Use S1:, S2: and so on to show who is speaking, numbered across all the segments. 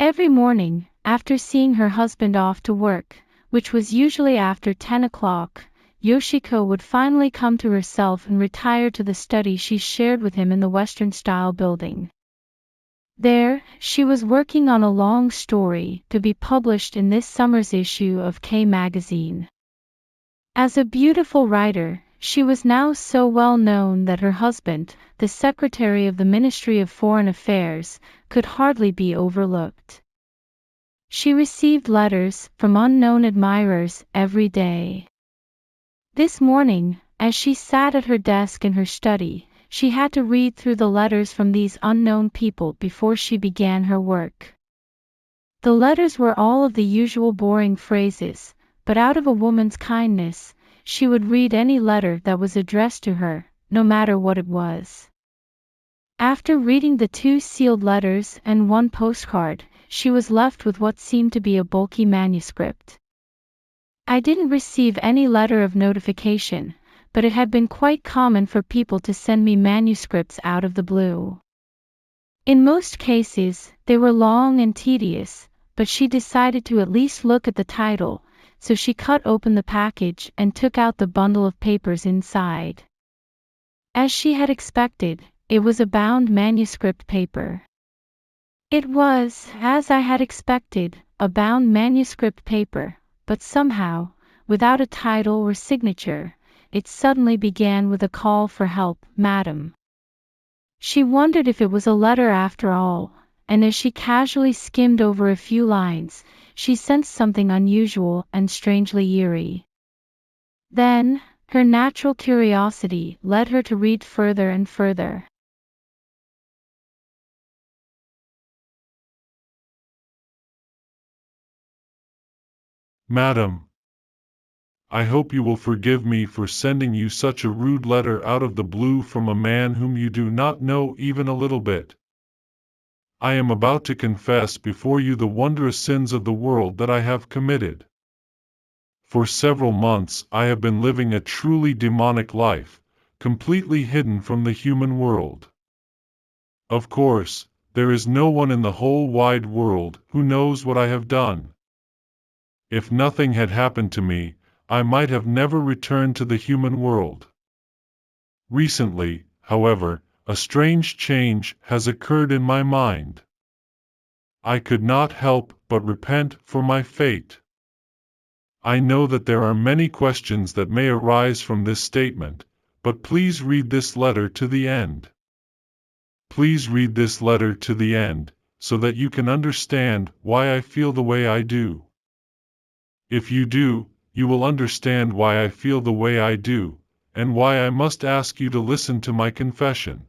S1: Every morning, after seeing her husband off to work, which was usually after 10 o'clock, Yoshiko would finally come to herself and retire to the study she shared with him in the Western-style building. There, she was working on a long story to be published in this summer's issue of K magazine. As a beautiful writer, she was now so well known that her husband, the Secretary of the Ministry of Foreign Affairs, could hardly be overlooked. She received letters from unknown admirers every day. This morning, as she sat at her desk in her study, she had to read through the letters from these unknown people before she began her work. The letters were all of the usual boring phrases, but out of a woman's kindness, she would read any letter that was addressed to her, no matter what it was. After reading the 2 sealed letters and 1 postcard, she was left with what seemed to be a bulky manuscript. I didn't receive any letter of notification, but it had been quite common for people to send me manuscripts out of the blue. In most cases, they were long and tedious, but she decided to at least look at the title, so she cut open the package and took out the bundle of papers inside. As she had expected, it was a bound manuscript paper. It was, as I had expected, a bound manuscript paper, but somehow, without a title or signature, it suddenly began with a call for help, madam. She wondered if it was a letter after all, and as she casually skimmed over a few lines, she sensed something unusual and strangely eerie. Then, her natural curiosity led her to read further and further.
S2: Madam, I hope you will forgive me for sending you such a rude letter out of the blue from a man whom you do not know even a little bit. I am about to confess before you the wondrous sins of the world that I have committed. For several months I have been living a truly demonic life, completely hidden from the human world. Of course, there is no one in the whole wide world who knows what I have done. If nothing had happened to me, I might have never returned to the human world. Recently, however, a strange change has occurred in my mind. I could not help but repent for my fate. I know that there are many questions that may arise from this statement, but please read this letter to the end. Please read this letter to the end, so that you can understand why I feel the way I do. If you do, you will understand why I feel the way I do, and why I must ask you to listen to my confession.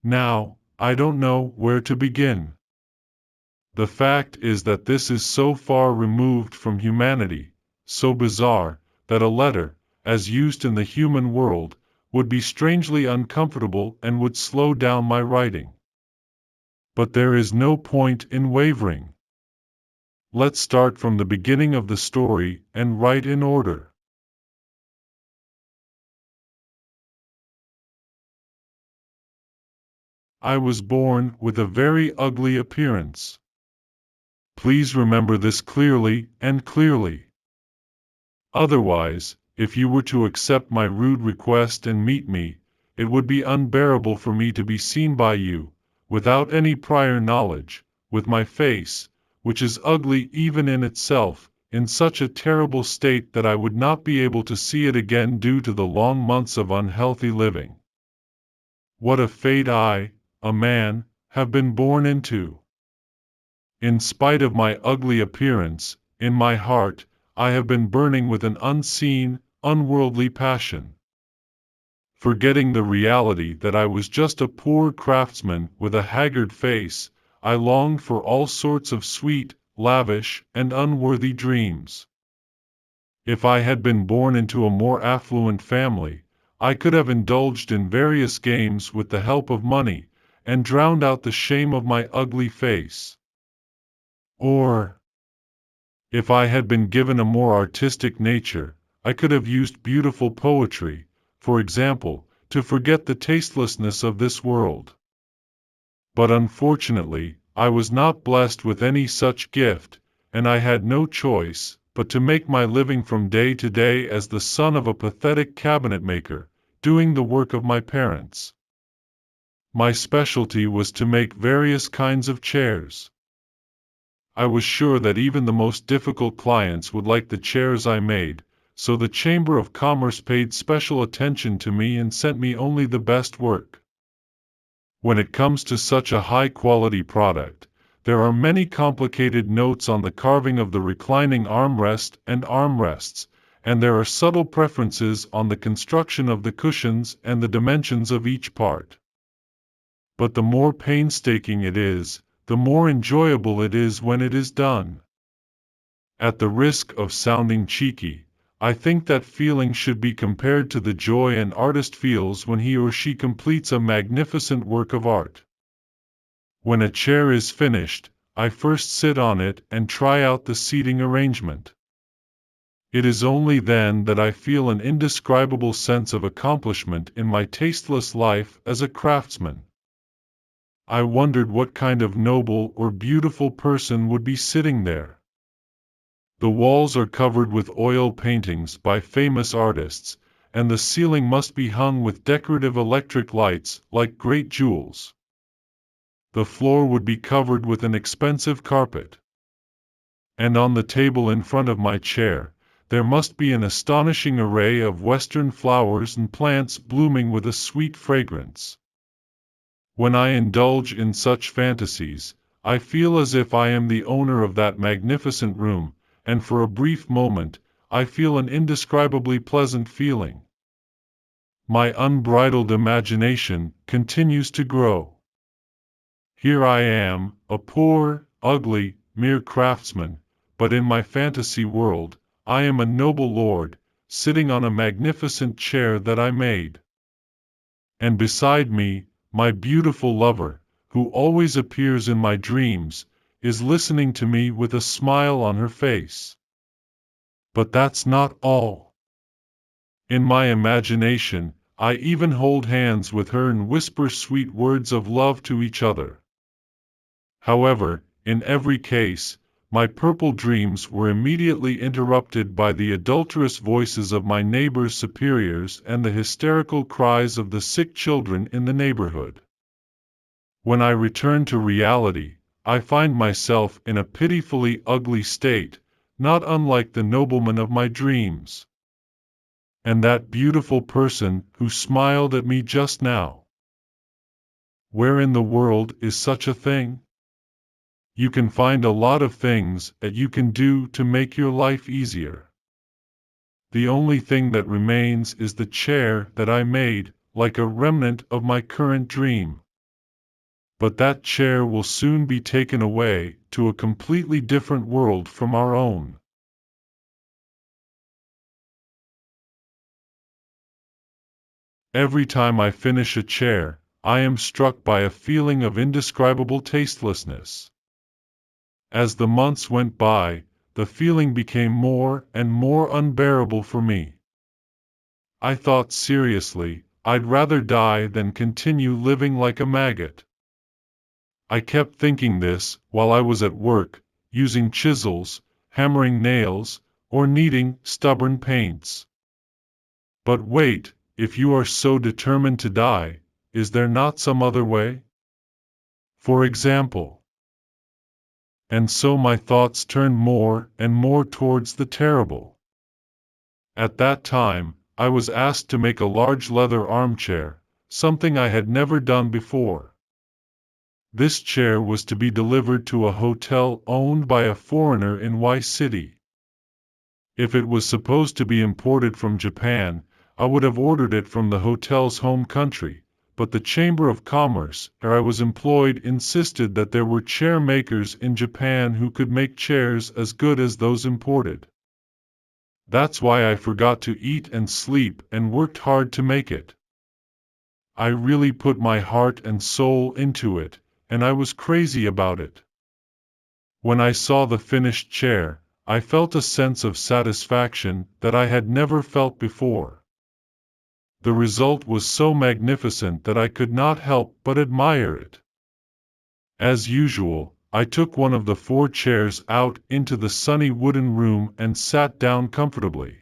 S2: Now, I don't know where to begin. The fact is that this is so far removed from humanity, so bizarre, that a letter, as used in the human world, would be strangely uncomfortable and would slow down my writing. But there is no point in wavering. Let's start from the beginning of the story and write in order. I was born with a very ugly appearance. Please remember this clearly and clearly. Otherwise, if you were to accept my rude request and meet me, it would be unbearable for me to be seen by you, without any prior knowledge, with my face, which is ugly even in itself, in such a terrible state that I would not be able to see it again due to the long months of unhealthy living. What a fate I, a man, have been born into. In spite of my ugly appearance, in my heart, I have been burning with an unseen, unworldly passion. Forgetting the reality that I was just a poor craftsman with a haggard face, I longed for all sorts of sweet, lavish, and unworthy dreams. If I had been born into a more affluent family, I could have indulged in various games with the help of money, and drowned out the shame of my ugly face. Or, if I had been given a more artistic nature, I could have used beautiful poetry, for example, to forget the tastelessness of this world. But unfortunately, I was not blessed with any such gift, and I had no choice but to make my living from day to day as the son of a pathetic cabinet maker, doing the work of my parents. My specialty was to make various kinds of chairs. I was sure that even the most difficult clients would like the chairs I made, so the Chamber of Commerce paid special attention to me and sent me only the best work. When it comes to such a high-quality product, there are many complicated notes on the carving of the reclining armrest and armrests, and there are subtle preferences on the construction of the cushions and the dimensions of each part. But the more painstaking it is, the more enjoyable it is when it is done. At the risk of sounding cheeky, I think that feeling should be compared to the joy an artist feels when he or she completes a magnificent work of art. When a chair is finished, I first sit on it and try out the seating arrangement. It is only then that I feel an indescribable sense of accomplishment in my tasteless life as a craftsman. I wondered what kind of noble or beautiful person would be sitting there. The walls are covered with oil paintings by famous artists, and the ceiling must be hung with decorative electric lights like great jewels. The floor would be covered with an expensive carpet. And on the table in front of my chair, there must be an astonishing array of Western flowers and plants blooming with a sweet fragrance. When I indulge in such fantasies, I feel as if I am the owner of that magnificent room, and for a brief moment, I feel an indescribably pleasant feeling. My unbridled imagination continues to grow. Here I am, a poor, ugly, mere craftsman, but in my fantasy world, I am a noble lord, sitting on a magnificent chair that I made. And beside me, my beautiful lover, who always appears in my dreams, is listening to me with a smile on her face. But that's not all. In my imagination, I even hold hands with her and whisper sweet words of love to each other. However, in every case, my purple dreams were immediately interrupted by the adulterous voices of my neighbors' superiors and the hysterical cries of the sick children in the neighborhood. When I return to reality, I find myself in a pitifully ugly state, not unlike the nobleman of my dreams. And that beautiful person who smiled at me just now. Where in the world is such a thing? You can find a lot of things that you can do to make your life easier. The only thing that remains is the chair that I made, like a remnant of my current dream. But that chair will soon be taken away to a completely different world from our own. Every time I finish a chair, I am struck by a feeling of indescribable tastelessness. As the months went by, the feeling became more and more unbearable for me. I thought seriously, I'd rather die than continue living like a maggot. I kept thinking this while I was at work, using chisels, hammering nails, or kneading stubborn paints. But wait, if you are so determined to die, is there not some other way? For example. And so my thoughts turned more and more towards the terrible. At that time, I was asked to make a large leather armchair, something I had never done before. This chair was to be delivered to a hotel owned by a foreigner in Y City. If it was supposed to be imported from Japan, I would have ordered it from the hotel's home country, but the Chamber of Commerce where I was employed insisted that there were chair makers in Japan who could make chairs as good as those imported. That's why I forgot to eat and sleep and worked hard to make it. I really put my heart and soul into it, and I was crazy about it. When I saw the finished chair, I felt a sense of satisfaction that I had never felt before. The result was so magnificent that I could not help but admire it. As usual, I took one of the 4 chairs out into the sunny wooden room and sat down comfortably.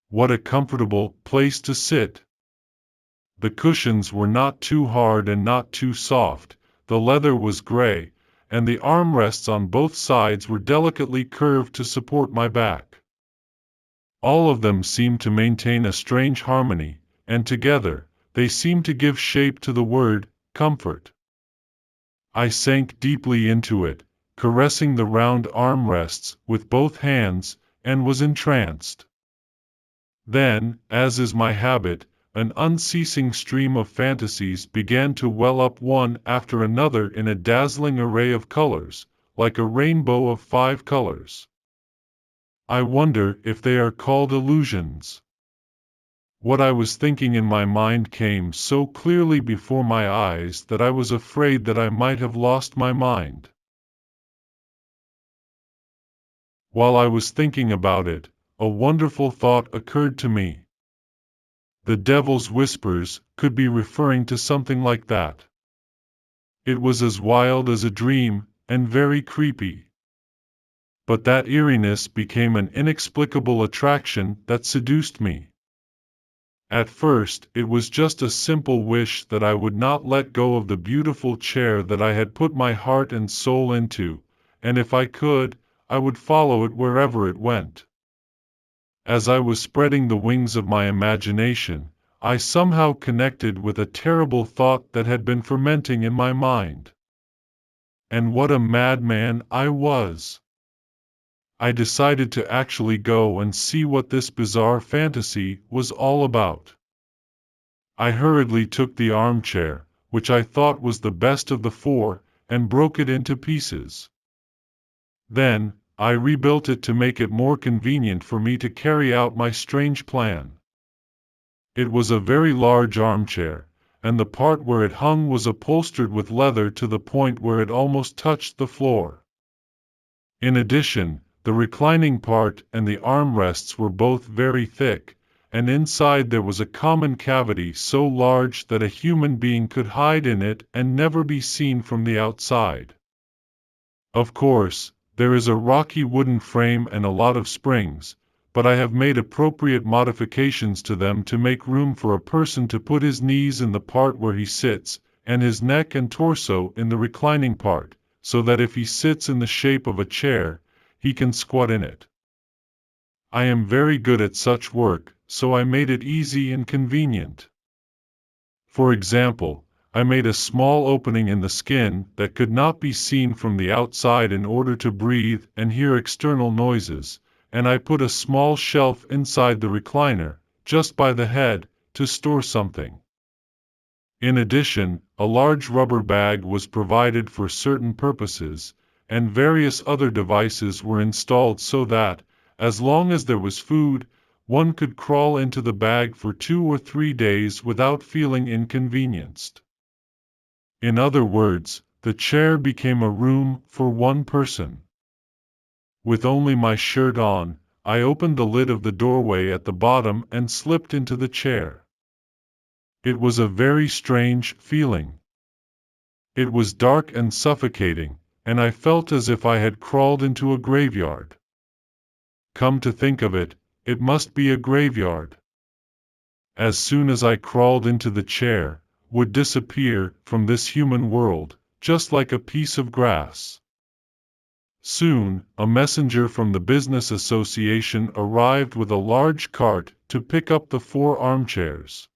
S2: What a comfortable place to sit! The cushions were not too hard and not too soft, the leather was gray, and the armrests on both sides were delicately curved to support my back. All of them seemed to maintain a strange harmony, and together, they seemed to give shape to the word, comfort. I sank deeply into it, caressing the round armrests with both hands, and was entranced. Then, as is my habit, an unceasing stream of fantasies began to well up one after another in a dazzling array of colors, like a rainbow of 5 colors. I wonder if they are called illusions. What I was thinking in my mind came so clearly before my eyes that I was afraid that I might have lost my mind. While I was thinking about it, a wonderful thought occurred to me. The devil's whispers could be referring to something like that. It was as wild as a dream, and very creepy. But that eeriness became an inexplicable attraction that seduced me. At first, it was just a simple wish that I would not let go of the beautiful chair that I had put my heart and soul into, and if I could, I would follow it wherever it went. As I was spreading the wings of my imagination, I somehow connected with a terrible thought that had been fermenting in my mind. And what a madman I was! I decided to actually go and see what this bizarre fantasy was all about. I hurriedly took the armchair, which I thought was the best of the 4, and broke it into pieces. Then, I rebuilt it to make it more convenient for me to carry out my strange plan. It was a very large armchair, and the part where it hung was upholstered with leather to the point where it almost touched the floor. In addition, the reclining part and the armrests were both very thick, and inside there was a common cavity so large that a human being could hide in it and never be seen from the outside. Of course, there is a rocky wooden frame and a lot of springs, but I have made appropriate modifications to them to make room for a person to put his knees in the part where he sits, and his neck and torso in the reclining part, so that if he sits in the shape of a chair, he can squat in it. I am very good at such work, so I made it easy and convenient. For example, I made a small opening in the skin that could not be seen from the outside in order to breathe and hear external noises, and I put a small shelf inside the recliner, just by the head, to store something. In addition, a large rubber bag was provided for certain purposes, and various other devices were installed so that, as long as there was food, one could crawl into the bag for 2 or 3 days without feeling inconvenienced. In other words, the chair became a room for one person. With only my shirt on, I opened the lid of the doorway at the bottom and slipped into the chair. It was a very strange feeling. It was dark and suffocating, and I felt as if I had crawled into a graveyard. Come to think of it, it must be a graveyard. As soon as I crawled into the chair, would disappear from this human world, just like a piece of grass. Soon, a messenger from the business association arrived with a large cart to pick up the 4 armchairs.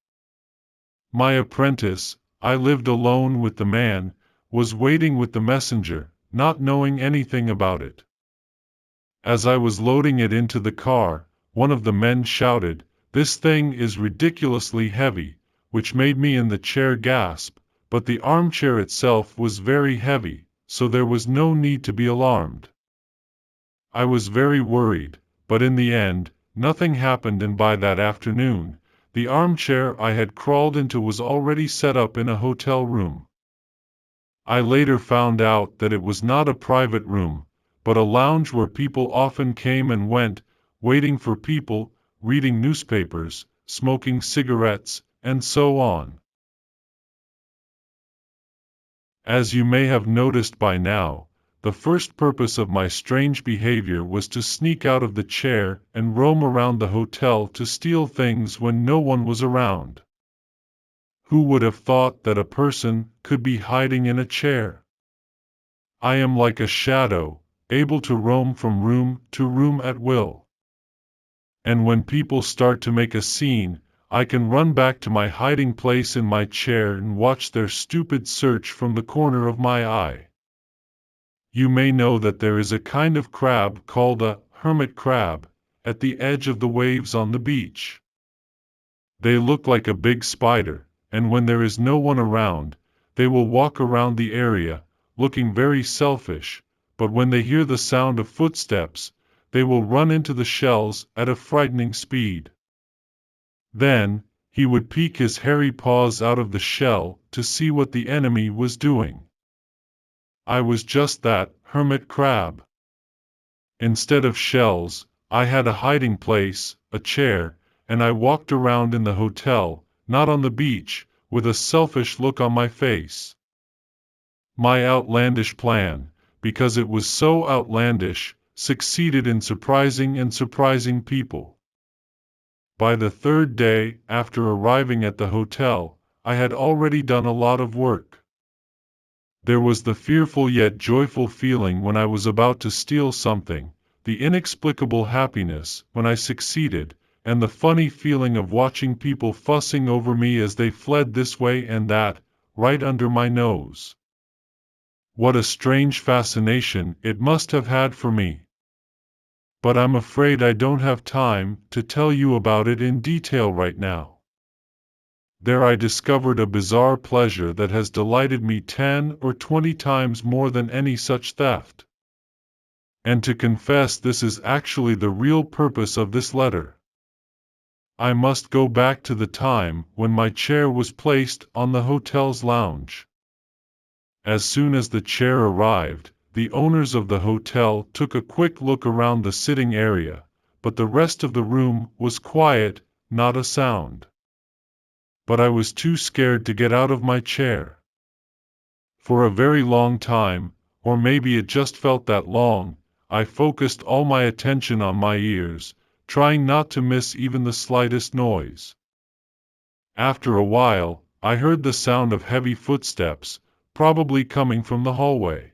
S2: My apprentice, I lived alone with the man, was waiting with the messenger, not knowing anything about it. As I was loading it into the car, one of the men shouted, "This thing is ridiculously heavy," which made me in the chair gasp, but the armchair itself was very heavy, so there was no need to be alarmed. I was very worried, but in the end, nothing happened, and by that afternoon, the armchair I had crawled into was already set up in a hotel room. I later found out that it was not a private room, but a lounge where people often came and went, waiting for people, reading newspapers, smoking cigarettes, and so on. As you may have noticed by now, the first purpose of my strange behavior was to sneak out of the chair and roam around the hotel to steal things when no one was around. Who would have thought that a person could be hiding in a chair? I am like a shadow, able to roam from room to room at will. And when people start to make a scene, I can run back to my hiding place in my chair and watch their stupid search from the corner of my eye. You may know that there is a kind of crab called a hermit crab at the edge of the waves on the beach. They look like a big spider, and when there is no one around, they will walk around the area, looking very selfish, but when they hear the sound of footsteps, they will run into the shells at a frightening speed. Then, he would peek his hairy paws out of the shell to see what the enemy was doing. I was just that hermit crab. Instead of shells, I had a hiding place, a chair, and I walked around in the hotel, not on the beach, with a selfish look on my face. My outlandish plan, because it was so outlandish, succeeded in surprising people. By the third day after arriving at the hotel, I had already done a lot of work. There was the fearful yet joyful feeling when I was about to steal something, the inexplicable happiness when I succeeded, and the funny feeling of watching people fussing over me as they fled this way and that, right under my nose. What a strange fascination it must have had for me. But I'm afraid I don't have time to tell you about it in detail right now. There I discovered a bizarre pleasure that has delighted me 10 or 20 times more than any such theft. And to confess, this is actually the real purpose of this letter. I must go back to the time when my chair was placed on the hotel's lounge. As soon as the chair arrived, the owners of the hotel took a quick look around the sitting area, but the rest of the room was quiet, not a sound. But I was too scared to get out of my chair. For a very long time, or maybe it just felt that long, I focused all my attention on my ears, trying not to miss even the slightest noise. After a while, I heard the sound of heavy footsteps, probably coming from the hallway.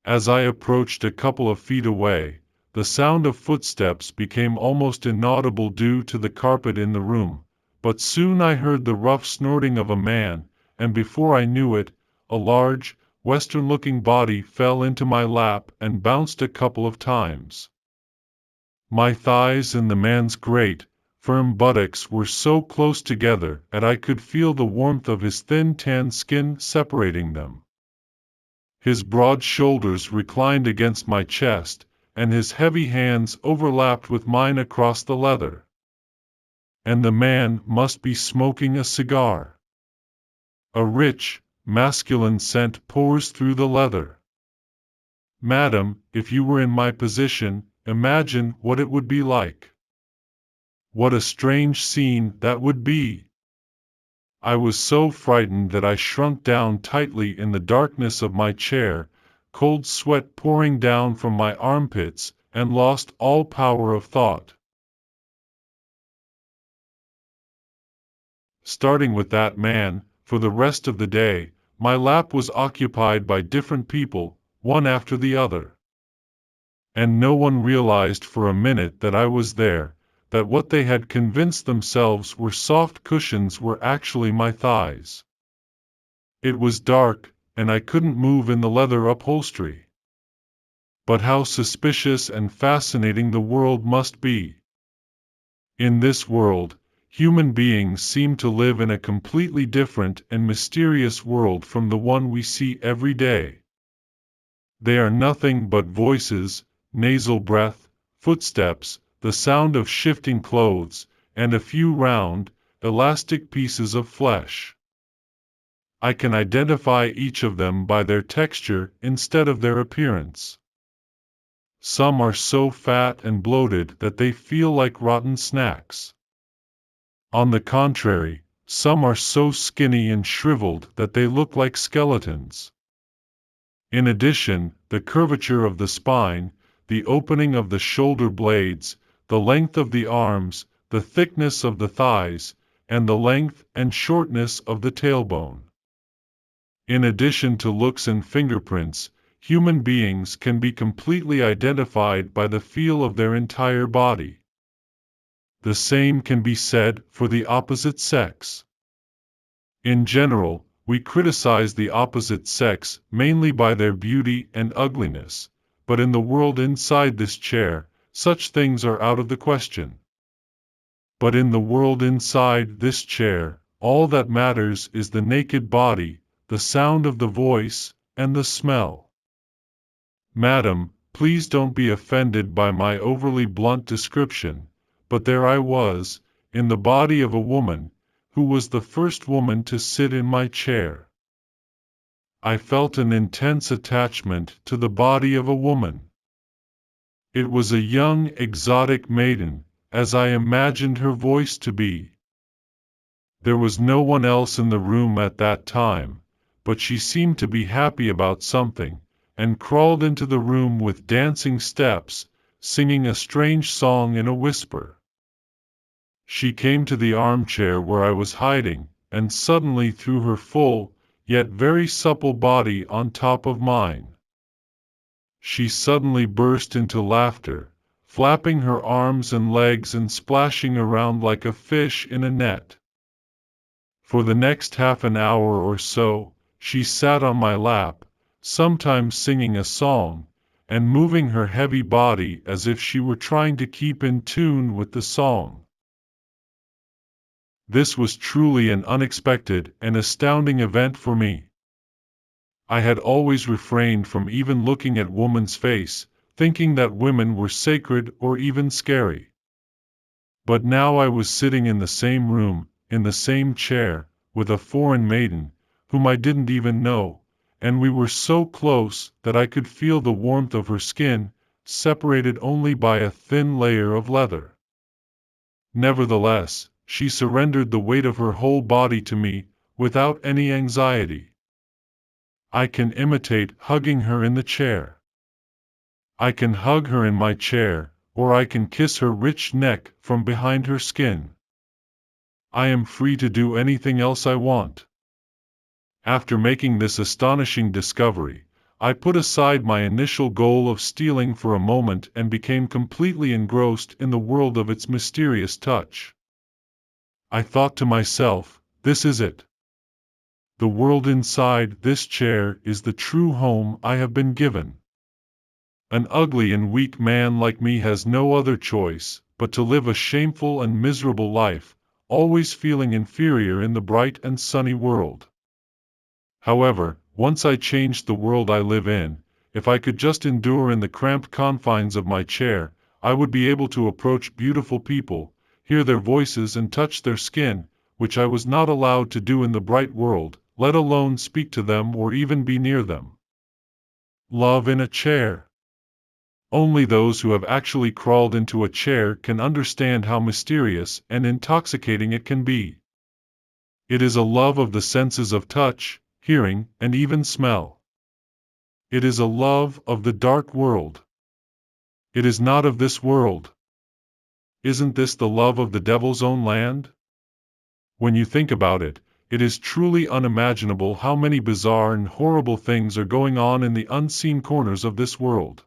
S2: As I approached a couple of feet away, the sound of footsteps became almost inaudible due to the carpet in the room. But soon I heard the rough snorting of a man, and before I knew it, a large, Western-looking body fell into my lap and bounced a couple of times. My thighs and the man's great, firm buttocks were so close together that I could feel the warmth of his thin tan skin separating them. His broad shoulders reclined against my chest, and his heavy hands overlapped with mine across the leather. And the man must be smoking a cigar. A rich, masculine scent pours through the leather. Madam, if you were in my position, imagine what it would be like. What a strange scene that would be! I was so frightened that I shrunk down tightly in the darkness of my chair, cold sweat pouring down from my armpits, and lost all power of thought. Starting with that man, for the rest of the day, my lap was occupied by different people, one after the other. And no one realized for a minute that I was there, that what they had convinced themselves were soft cushions were actually my thighs. It was dark, and I couldn't move in the leather upholstery. But how suspicious and fascinating the world must be. In this world, human beings seem to live in a completely different and mysterious world from the one we see every day. They are nothing but voices, nasal breath, footsteps, the sound of shifting clothes, and a few round, elastic pieces of flesh. I can identify each of them by their texture instead of their appearance. Some are so fat and bloated that they feel like rotten snacks. On the contrary, Some are so skinny and shriveled that they look like skeletons. In addition, the curvature of the spine, the opening of the shoulder blades, the length of the arms, the thickness of the thighs, and the length and shortness of the tailbone. In addition to looks and fingerprints, human beings can be completely identified by the feel of their entire body. The same can be said for the opposite sex. In general, we criticize the opposite sex mainly by their beauty and ugliness, but in the world inside this chair, such things are out of the question. But in the world inside this chair, all that matters is the naked body, the sound of the voice, and the smell. Madam, please don't be offended by my overly blunt description, but there I was, in the body of a woman, who was the first woman to sit in my chair. I felt an intense attachment to the body of a woman. It was a young, exotic maiden, as I imagined her voice to be. There was no one else in the room at that time, but she seemed to be happy about something, and crawled into the room with dancing steps, singing a strange song in a whisper. She came to the armchair where I was hiding, and suddenly threw her full, yet very supple body on top of mine. She suddenly burst into laughter, flapping her arms and legs and splashing around like a fish in a net. For the next half an hour or so, she sat on my lap, sometimes singing a song, and moving her heavy body as if she were trying to keep in tune with the song. This was truly an unexpected and astounding event for me. I had always refrained from even looking at woman's face, thinking that women were sacred or even scary. But now I was sitting in the same room, in the same chair, with a foreign maiden, whom I didn't even know, and we were so close that I could feel the warmth of her skin, separated only by a thin layer of leather. Nevertheless, she surrendered the weight of her whole body to me, without any anxiety. I can imitate hugging her in the chair. I can hug her in my chair, or I can kiss her rich neck from behind her skin. I am free to do anything else I want. After making this astonishing discovery, I put aside my initial goal of stealing for a moment and became completely engrossed in the world of its mysterious touch. I thought to myself, this is it. The world inside this chair is the true home I have been given. An ugly and weak man like me has no other choice but to live a shameful and miserable life, always feeling inferior in the bright and sunny world. However, once I changed the world I live in, if I could just endure in the cramped confines of my chair, I would be able to approach beautiful people, hear their voices and touch their skin, which I was not allowed to do in the bright world, let alone speak to them or even be near them. Love in a chair. Only those who have actually crawled into a chair can understand how mysterious and intoxicating it can be. It is a love of the senses of touch, hearing, and even smell. It is a love of the dark world. It is not of this world. Isn't this the love of the devil's own land? When you think about it, it is truly unimaginable how many bizarre and horrible things are going on in the unseen corners of this world.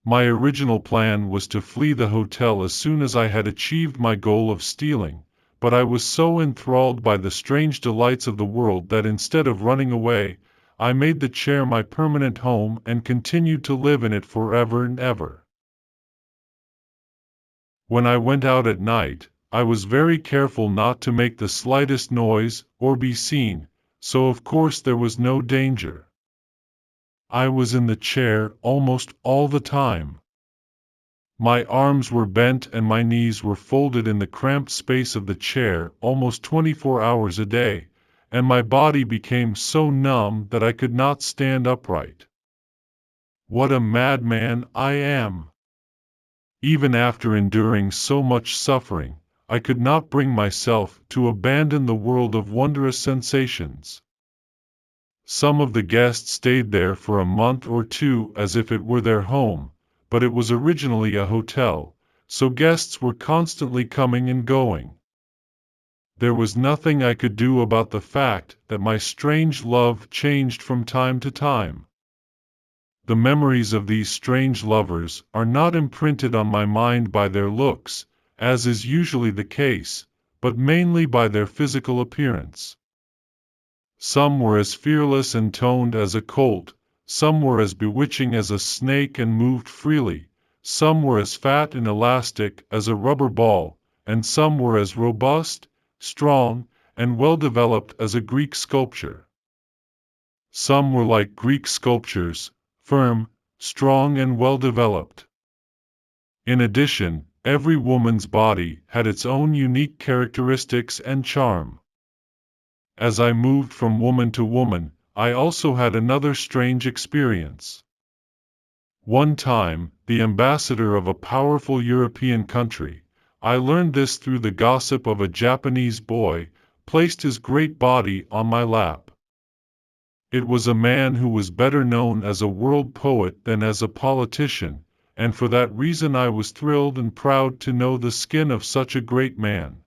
S2: My original plan was to flee the hotel as soon as I had achieved my goal of stealing, but I was so enthralled by the strange delights of the world that instead of running away, I made the chair my permanent home and continued to live in it forever and ever. When I went out at night, I was very careful not to make the slightest noise or be seen, so of course there was no danger. I was in the chair almost all the time. My arms were bent and my knees were folded in the cramped space of the chair almost 24 hours a day, and my body became so numb that I could not stand upright. What a madman I am! Even after enduring so much suffering, I could not bring myself to abandon the world of wondrous sensations. Some of the guests stayed there for a month or two as if it were their home, but it was originally a hotel, so guests were constantly coming and going. There was nothing I could do about the fact that my strange love changed from time to time. The memories of these strange lovers are not imprinted on my mind by their looks, as is usually the case, but mainly by their physical appearance. Some were as fearless and toned as a colt, some were as bewitching as a snake and moved freely, some were as fat and elastic as a rubber ball, and some were as robust, strong, and well-developed as a Greek sculpture. Some were like Greek sculptures, firm, strong and well-developed. In addition, every woman's body had its own unique characteristics and charm. As I moved from woman to woman, I also had another strange experience. One time, the ambassador of a powerful European country, I learned this through the gossip of a Japanese boy, placed his great body on my lap. It was a man who was better known as a world poet than as a politician, and for that reason I was thrilled and proud to know the skin of such a great man.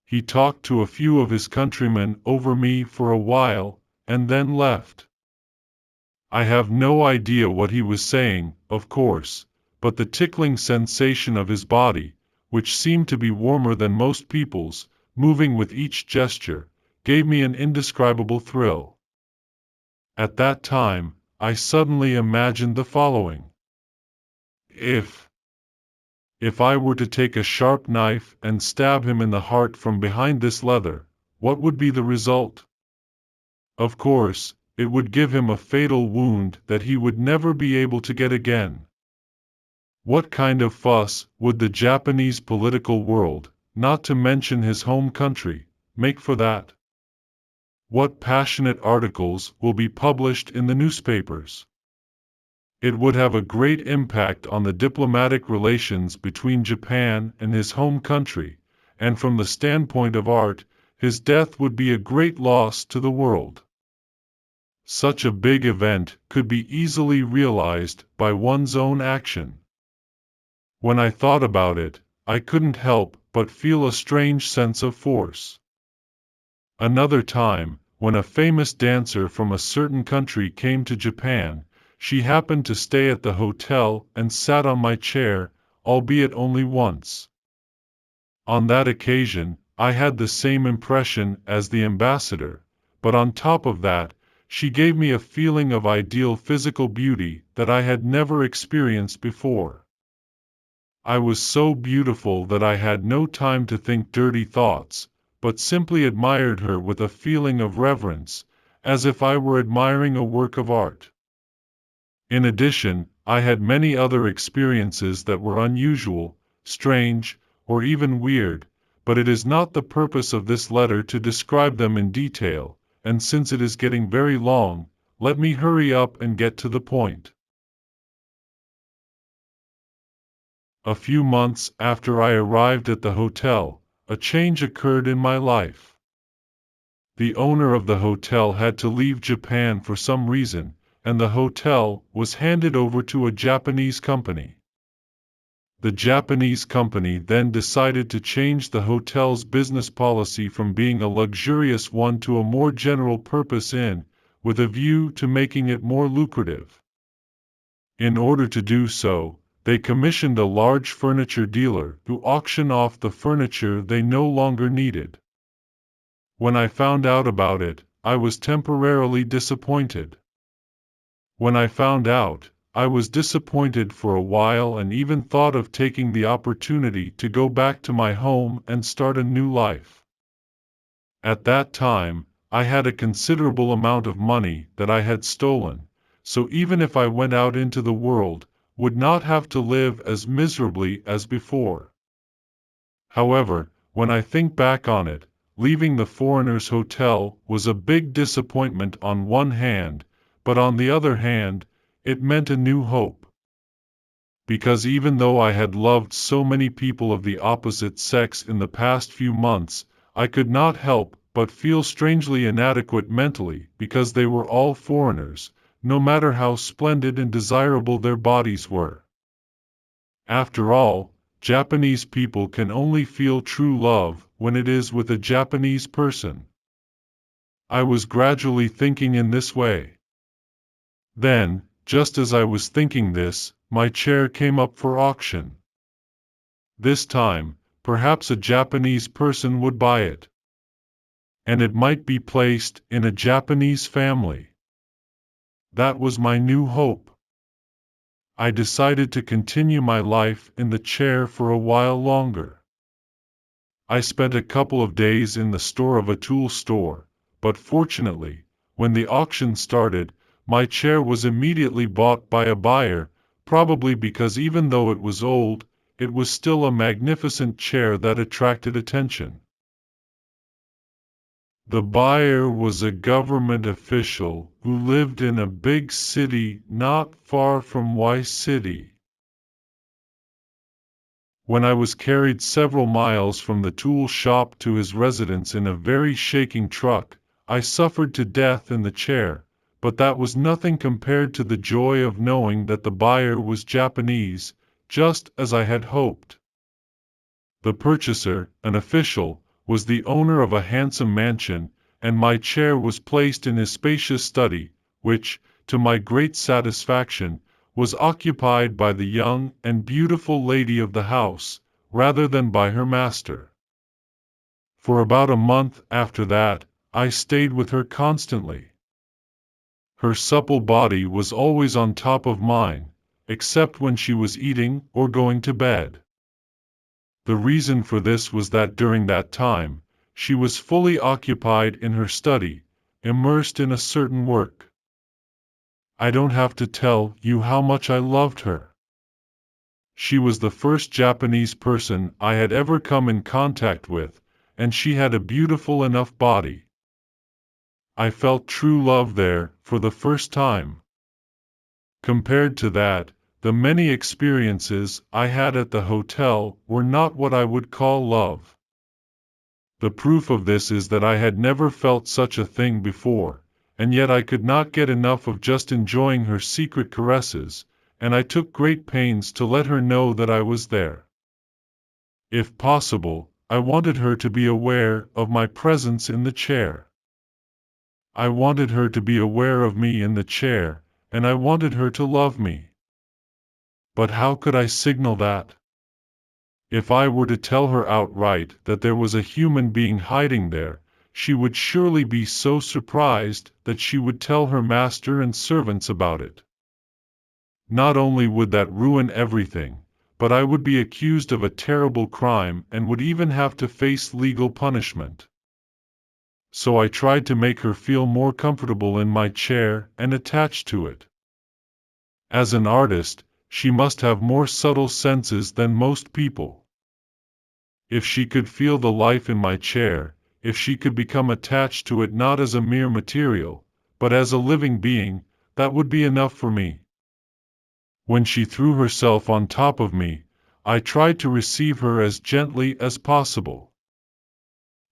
S2: He talked to a few of his countrymen over me for a while, and then left. I have no idea what he was saying, of course, but the tickling sensation of his body, which seemed to be warmer than most people's, moving with each gesture, gave me an indescribable thrill. At that time, I suddenly imagined the following. If I were to take a sharp knife and stab him in the heart from behind this leather, what would be the result? Of course, it would give him a fatal wound that he would never be able to get again. What kind of fuss would the Japanese political world, not to mention his home country, make for that? What passionate articles will be published in the newspapers? It would have a great impact on the diplomatic relations between Japan and his home country, and from the standpoint of art, his death would be a great loss to the world. Such a big event could be easily realized by one's own action. When I thought about it, I couldn't help but feel a strange sense of force. Another time, when a famous dancer from a certain country came to Japan, she happened to stay at the hotel and sat on my chair, albeit only once. On that occasion, I had the same impression as the ambassador, but on top of that, she gave me a feeling of ideal physical beauty that I had never experienced before. I was so beautiful that I had no time to think dirty thoughts, but simply admired her with a feeling of reverence, as if I were admiring a work of art. In addition, I had many other experiences that were unusual, strange, or even weird, but it is not the purpose of this letter to describe them in detail, and since it is getting very long, let me hurry up and get to the point. A few months after I arrived at the hotel, a change occurred in my life. The owner of the hotel had to leave Japan for some reason, and the hotel was handed over to a Japanese company. The Japanese company then decided to change the hotel's business policy from being a luxurious one to a more general-purpose inn, with a view to making it more lucrative. In order to do so, they commissioned a large furniture dealer to auction off the furniture they no longer needed. When I found out about it, I was temporarily disappointed. When I found out, I was disappointed for a while and even thought of taking the opportunity to go back to my home and start a new life. At that time, I had a considerable amount of money that I had stolen, so even if I went out into the world, would not have to live as miserably as before. However, when I think back on it, leaving the foreigners' hotel was a big disappointment on one hand, but on the other hand, it meant a new hope. because even though I had loved so many people of the opposite sex in the past few months, I could not help but feel strangely inadequate mentally because they were all foreigners, no matter how splendid and desirable their bodies were. After all, Japanese people can only feel true love when it is with a Japanese person. I was gradually thinking in this way. Then, just as I was thinking this, my chair came up for auction. This time, perhaps a Japanese person would buy it. And it might be placed in a Japanese family. That was my new hope. I decided to continue my life in the chair for a while longer. I spent a couple of days in the store of a tool store, but fortunately, when the auction started, my chair was immediately bought by a buyer, probably because even though it was old, it was still a magnificent chair that attracted attention. The buyer was a government official who lived in a big city not far from Y City. When I was carried several miles from the tool shop to his residence in a very shaking truck, I suffered to death in the chair, but that was nothing compared to the joy of knowing that the buyer was Japanese, just as I had hoped. The purchaser, an official, was the owner of a handsome mansion, and my chair was placed in his spacious study, which, to my great satisfaction, was occupied by the young and beautiful lady of the house, rather than by her master. For about a month after that, I stayed with her constantly. Her supple body was always on top of mine, except when she was eating or going to bed. The reason for this was that during that time, she was fully occupied in her study, immersed in a certain work. I don't have to tell you how much I loved her. She was the first Japanese person I had ever come in contact with, and she had a beautiful enough body. I felt true love there for the first time. Compared to that, the many experiences I had at the hotel were not what I would call love. The proof of this is that I had never felt such a thing before, and yet I could not get enough of just enjoying her secret caresses, and I took great pains to let her know that I was there. If possible, I wanted her to be aware of my presence in the chair. I wanted her to be aware of me in the chair, and I wanted her to love me. But how could I signal that? If I were to tell her outright that there was a human being hiding there, she would surely be so surprised that she would tell her master and servants about it. Not only would that ruin everything, but I would be accused of a terrible crime and would even have to face legal punishment. So I tried to make her feel more comfortable in my chair and attached to it. As an artist, she must have more subtle senses than most people. If she could feel the life in my chair, if she could become attached to it not as a mere material, but as a living being, that would be enough for me. When she threw herself on top of me, I tried to receive her as gently as possible.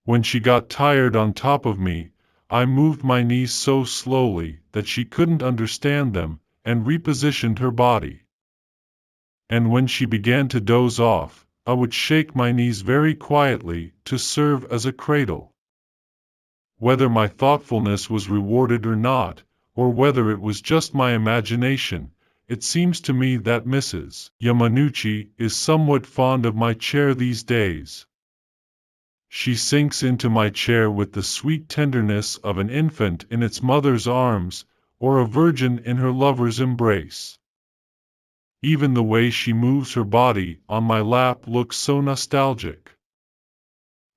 S2: When she got tired on top of me, I moved my knees so slowly that she couldn't understand them, and repositioned her body. And when she began to doze off, I would shake my knees very quietly to serve as a cradle. Whether my thoughtfulness was rewarded or not, or whether it was just my imagination, it seems to me that Mrs. Yamanouchi is somewhat fond of my chair these days. She sinks into my chair with the sweet tenderness of an infant in its mother's arms, or a virgin in her lover's embrace. Even the way she moves her body on my lap looks so nostalgic.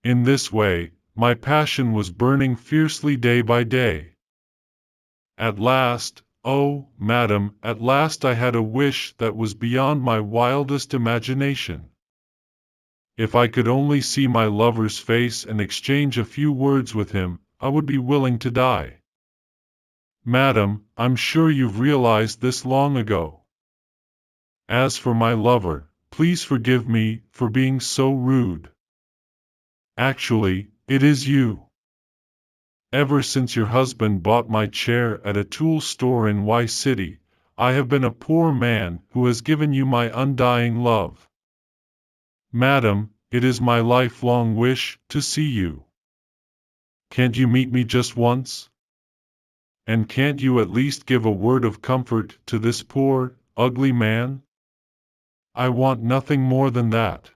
S2: In this way, my passion was burning fiercely day by day. At last, oh, madam, at last I had a wish that was beyond my wildest imagination. If I could only see my lover's face and exchange a few words with him, I would be willing to die. Madam, I'm sure you've realized this long ago. As for my lover, please forgive me for being so rude. Actually, it is you. Ever since your husband bought my chair at a tool store in Y City, I have been a poor man who has given you my undying love. Madam, it is my lifelong wish to see you. Can't you meet me just once? And can't you at least give a word of comfort to this poor, ugly man? I want nothing more than that.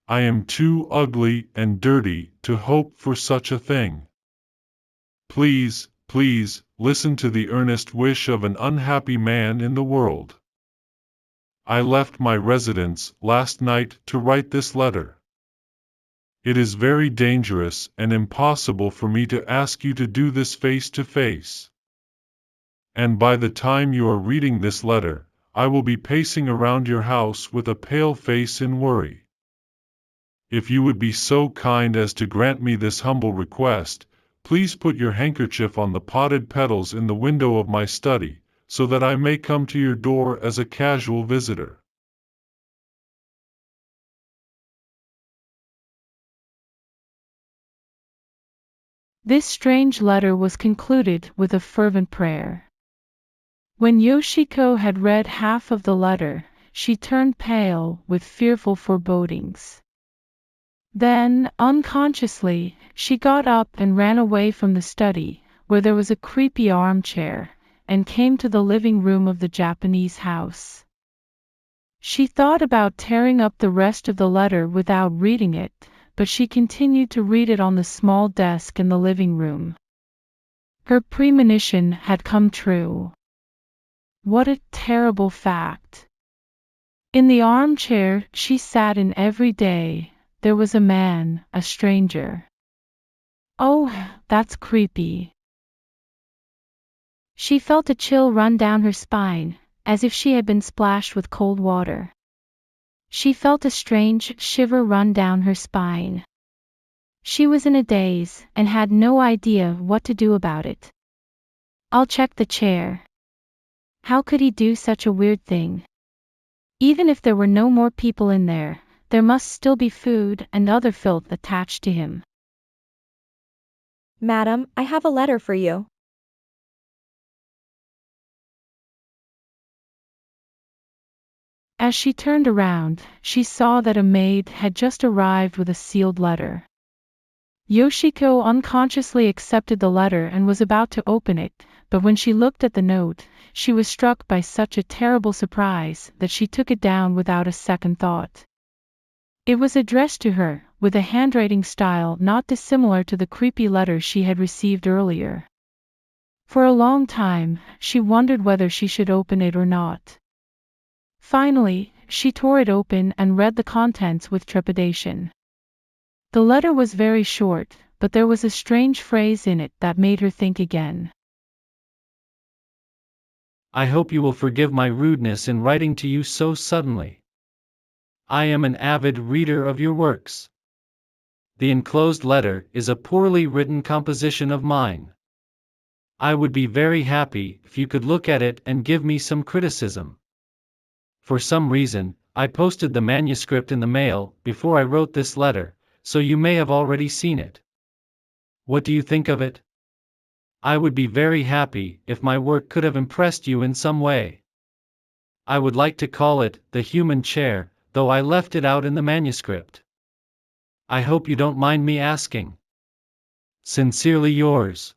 S2: I am too ugly and dirty to hope for such a thing. Please, please, listen to the earnest wish of an unhappy man in the world. I left my residence last night to write this letter. It is very dangerous and impossible for me to ask you to do this face to face. And by the time you are reading this letter, I will be pacing around your house with a pale face in worry. If you would be so kind as to grant me this humble request, please put your handkerchief on the potted petals in the window of my study, so that I may come to your door as a casual visitor.
S1: This strange letter was concluded with a fervent prayer. When Yoshiko had read half of the letter, she turned pale with fearful forebodings. Then, unconsciously, she got up and ran away from the study, where there was a creepy armchair, and came to the living room of the Japanese house. She thought about tearing up the rest of the letter without reading it, but she continued to read it on the small desk in the living room. Her premonition had come true. What a terrible fact! In the armchair she sat in every day, there was a man, a stranger. Oh, that's creepy. She felt a chill run down her spine, as if she had been splashed with cold water. She felt a strange shiver run down her spine. She was in a daze, and had no idea what to do about it. I'll check the chair. How could he do such a weird thing? Even if there were no more people in there, there must still be food and other filth attached to him.
S3: Madam, I have a letter for you.
S1: As she turned around, she saw that a maid had just arrived with a sealed letter. Yoshiko unconsciously accepted the letter and was about to open it, but when she looked at the note, she was struck by such a terrible surprise that she took it down without a second thought. It was addressed to her, with a handwriting style not dissimilar to the creepy letter she had received earlier. For a long time, she wondered whether she should open it or not. Finally, she tore it open and read the contents with trepidation. The letter was very short, but there was a strange phrase in it that made her think again.
S4: I hope you will forgive my rudeness in writing to you so suddenly. I am an avid reader of your works. The enclosed letter is a poorly written composition of mine. I would be very happy if you could look at it and give me some criticism. For some reason, I posted the manuscript in the mail before I wrote this letter, so you may have already seen it. What do you think of it? I would be very happy if my work could have impressed you in some way. I would like to call it The Human Chair, though I left it out in the manuscript. I hope you don't mind me asking. Sincerely yours.